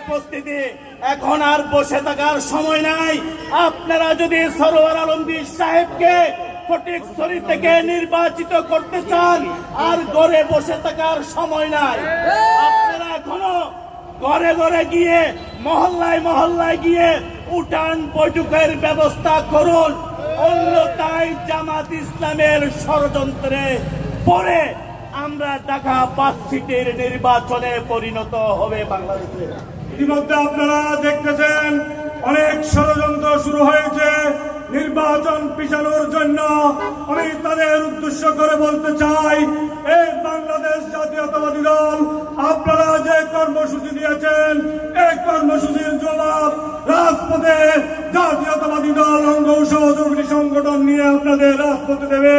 উপস্থিতি, এখন আর বসে থাকার সময় নাই। আপনারা যদি সরোয়ার আলমগীর সাহেবকে ফটিকছড়ি থেকে নির্বাচিত করতে চান, আর ঘরে বসে থাকার সময় নাই। আপনারা এখনো ঘরে ঘরে গিয়ে, মহল্লায় মহল্লায় গিয়ে উঠান বৈঠকের ব্যবস্থা করুন। অন্যথায় জামাত ইসলামের ষড়যন্ত্রে পরে আমরা ঢাকা 5 সিটের নির্বাচনে পরিণত হবে বাংলাদেশে। ইতিমধ্যে আপনারা দেখতেছেন অনেক ষড়যন্ত্র শুরু হয়েছে নির্বাচন পিছানোর জন্য। আমি তাদের উদ্দেশ্য করে বলতে চাই, এই বাংলাদেশ জাতীয়তাবাদী দল আপনারা যে কর্মসূচি দিয়েছেন, এই কর্মসূচির জবাব রাজপথে জাতীয়তাবাদী দল অঙ্গ সহযোগী সংগঠন নিয়ে আপনাদের রাজপথে দেবে।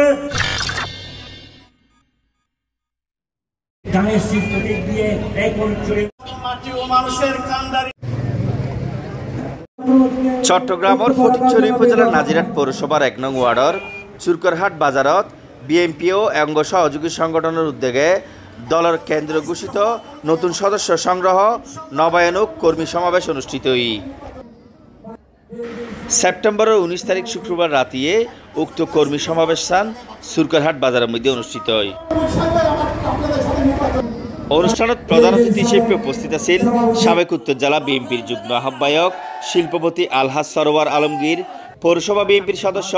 চট্টগ্রামের ফটিকছড়ি উপজেলার নাজিরহাট পৌরসভার 1 নং ওয়ার্ডর চুরকরহাট বাজারত বিএনপি ও অঙ্গ সহযোগী সংগঠনের উদ্যোগে দলের কেন্দ্র ঘোষিত নতুন সদস্য সংগ্রহ নবায়ন কর্মী সমাবেশ অনুষ্ঠিত সেপ্টেম্বরের 19 তারিখ শুক্রবার রাতে উক্ত কর্মী সমাবেশ স্থান চুরকরহাট বাজারের মধ্যে অনুষ্ঠিত হয়। অনুষ্ঠানত প্রধান অতিথি হিসেবে উপস্থিত আছেন সাবেক উত্তর জেলা বিএনপির যুগ্ম আহ্বায়ক শিল্পপতি আলহাজ সরোয়ার আলমগীর, পৌরসভা বিএনপির সদস্য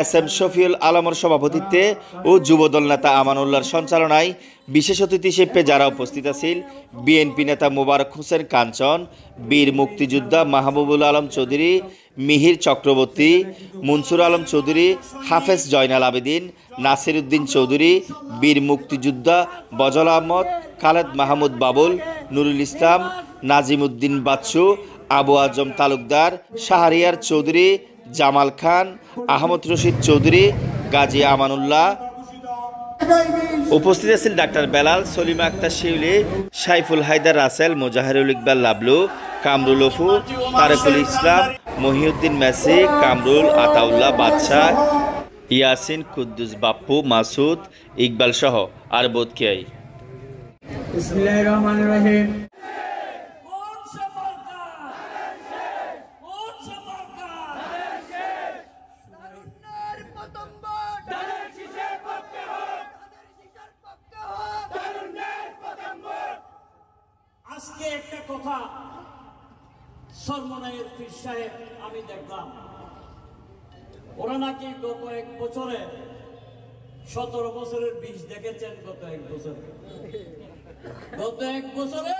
SM শফিউল আলমের সভাপতিত্বে ও যুবদল নেতা আমানুল্লাহর সঞ্চালনায় বিশেষ অতিথি হিসেবে যারা উপস্থিত আছেন বিএনপি নেতা মোবারক হোসেন কাঞ্চন, বীর মুক্তিযোদ্ধা মাহবুবুল আলম চৌধুরী, মিহির চক্রবর্তী, মনসুর আলম চৌধুরী, হাফেজ জয়নাল আবেদিন, নাসির উদ্দিন চৌধুরী, বীর মুক্তিযোদ্ধা বজল আহমদ, খালেদ মাহমুদ বাবুল, নুরুল ইসলাম, নাজিম উদ্দিন বাচ্চু, আবু আজম তালুকদার, শাহরিয়ার চৌধুরী, জামাল খান, আহমদ রশিদ চৌধুরী, গাজী আমানুল্লাহ। উপস্থিত আছেন ডাক্তার বেলাল, সলিমা আক্তার শিউলি, সাইফুল হায়দার রাসেল, মোজাহিরুল ইকবাল লাবলু, কামরুল অফু, তারেকুল ইসলাম, মহিউদ্দিন মেসি, কামরুল, আতাউল্লাহ বাদশাহ, ইয়াসিন, কুদ্দুস বাপ্পু, মাসুদ, ইকবাল সহ আর বোধকিয়াই। বিসমিল্লাহির রহমানির রহিম। আজকে একটা কথা সরমনায়ের পীর সাহেব আমি দেখলাম, ওরা নাকি গত 1 বছরে 17 বছরের 20 দেখেছেন। গত 1 বছরে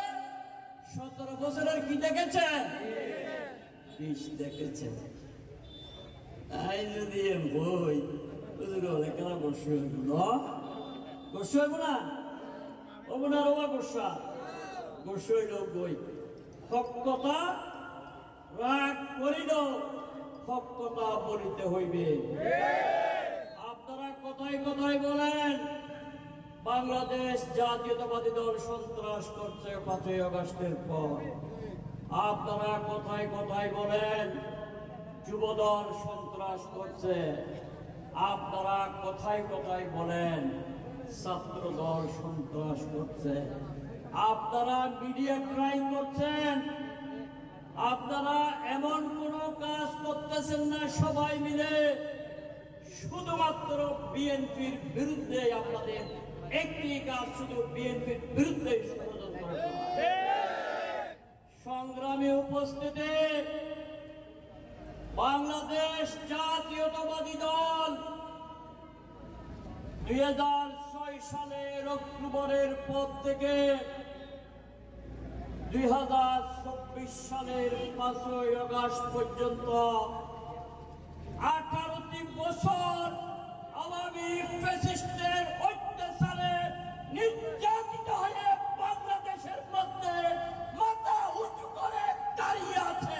17 বছরের কি দেখেছেন? 20 দেখেছেন। তাই যদি বই কেন বসে হইব না, বসে হইব না, ওনার ওবা বসা বসে হইল বই। হক কথা রাগ করিল, হক কথা বলিতে হইবে। আপনারা কথায় কথায় বলেন বাংলাদেশ জাতীয়তাবাদী দল সন্ত্রাস করছে 5ই আগস্টের পর। আপনারা কথায় কথায় বলেন যুবদল সন্ত্রাস করছে। আপনারা কথায় কথায় বলেন ছাত্র দল সন্ত্রাস করছে। আপনারা মিডিয়া ট্রাই করছেন। আপনারা এমন কোন কাজ করতেছেন না সবাই মিলে, শুধুমাত্র বিএনপির বিরুদ্ধে। আপনাদের একটি কাজ শুধু বিএনপির বিরুদ্ধে ষড়যন্ত্র করা। সংগ্রামী উপস্থিতি, বাংলাদেশ জাতীয়তাবাদী দল 2006 সালের অক্টোবরের পর থেকে 2024 সালের 5ই আগস্ট পর্যন্ত 18টি বছর আওয়ামী ফ্যাসিস্টের অত্যাচারে নির্যাতিত হয়ে বাংলাদেশের মধ্যে মাথা উঁচু করে দাঁড়িয়ে আছে,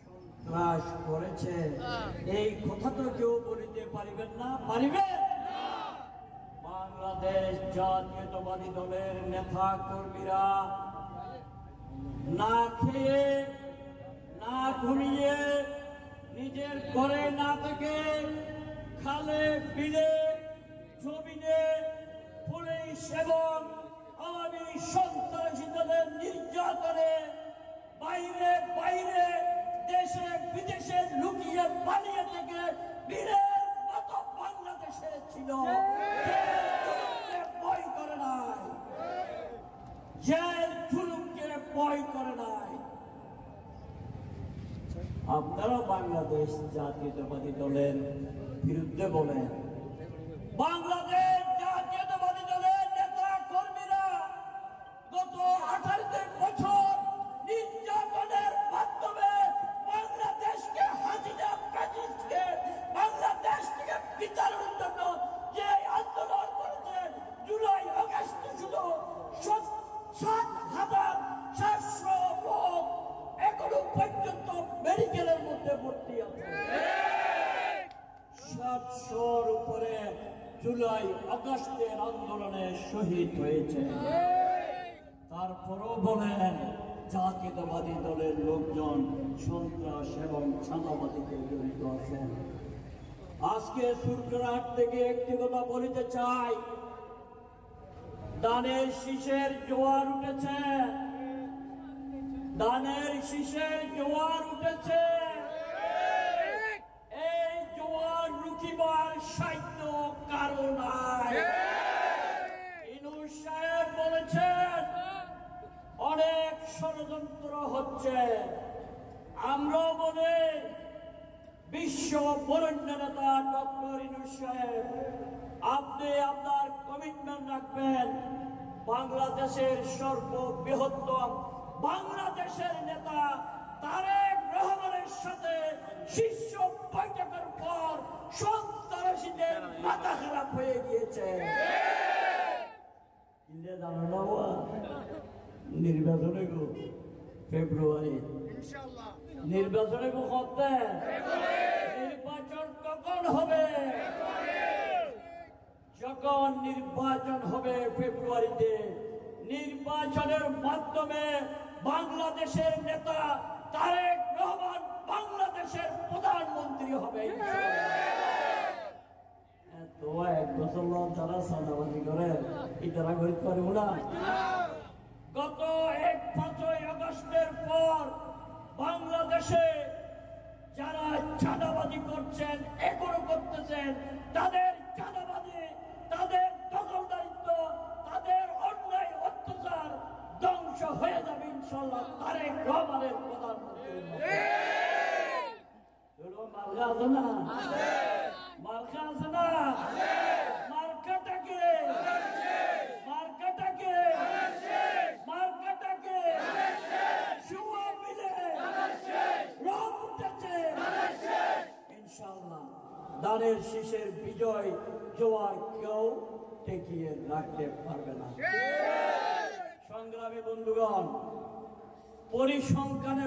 সন্ত্রাস করেছে। এই কথা তো কেউ বলিতে পারিবেন না, পারিবে? বাংলাদেশ জাতীয়তাবাদী দলের নেতা কর্মীরা না খেয়ে না ঘুমিয়ে নিজের ঘরে না থেকে খালে বিলে জমিনে পুলিশ এবং আওয়ামী সন্ত্রাসীদের বাইরে বাইরে দেশে বিদেশে লুকিয়ে পালিয়ে থেকে বীরের মতো বাংলাদেশে ছিল, ভয় করে নাই, জেল জুলুমকে ভয় করে নাই। আপনারা বাংলাদেশ জাতীয়তাবাদী দলের বিরুদ্ধে বলেন, বাংলাদেশ জাতীয়তাবাদী দলের নেতা কর্মীরা গত 18 বছর নির্যাতনের মাধ্যমে বাংলাদেশকে হাসিনা ফ্যাসিস্টকে বাংলাদেশ থেকে বিতাড়নের জন্য যে আন্দোলন করেছে, জুলাই আগস্টে শুধু 7,700 লোক এখনো পর্যন্ত মেডিকেলের মধ্যে ভর্তি আছে। 700-র উপরে জুলাই আগস্টের আন্দোলনে শহীদ হয়েছে। তারপরও বলেন জাতীয়তাবাদী দলের লোকজন সন্ত্রাস এবং চাঁদাবাদীতে জড়িত আছেন। আজকে সুরকারহাট থেকে একটি কথা বলতে চাই, ধানের শীষের জোয়ার উঠেছে, ধানের শীষের জোয়ার উঠেছে। এই জোয়ার রুখিবার সাধ্য কারো নাই। ইনুস সাহেব বলেছেন অনেক ষড়যন্ত্র হচ্ছে। আমরা বলে বিশ্ব বরেণ্য নেতা ডক্টর ইনুস সাহেব, আপনি আপনার কমিটমেন্ট রাখবেন বাংলাদেশের সর্ববৃহত্তম বাংলাদেশের নেতা তারেক রহমানের সাথে শীর্ষ বৈঠকের পর সন্ত্রাসীদের মাথা খারাপ হয়ে গিয়েছে। নির্বাচনে গো ফেব্রুয়ারি, নির্বাচনে গো কবে, নির্বাচন কখন হবে? যখন নির্বাচন হবে ফেব্রুয়ারিতে, নির্বাচনের মাধ্যমে বাংলাদেশের নেতা তারেক রহমান বাংলাদেশের প্রধানমন্ত্রী হবে। তো 1 বছর যারা চাঁদাবাজি করে ইতারা করতে পারবো না। গত 5ই আগস্টের পর বাংলাদেশে যারা চাঁদাবাজি করছেন, এখনো করতেছেন, তাদের চাঁদাবাজি, তাদের দখলদারিত্ব, তাদের অন্যায় অত্যাচার ধ্বংস হয়ে যাবে ইনশাআল্লাহ তারেক রহমানের প্রধানমন্ত্রী। মার্কা আছে না? মার্কা আছে না? মার্কাটাকে মার্কাটাকে মার্কাটাকে শুয়া মিলে রং উঠেছে ইনশাআল্লাহ। ধানের শীষের বিজয় জোয়ার কেউ ঠেকিয়ে রাখতে পারবে না। সংগ্রামী বন্ধুগণ, পরিসংখ্যানে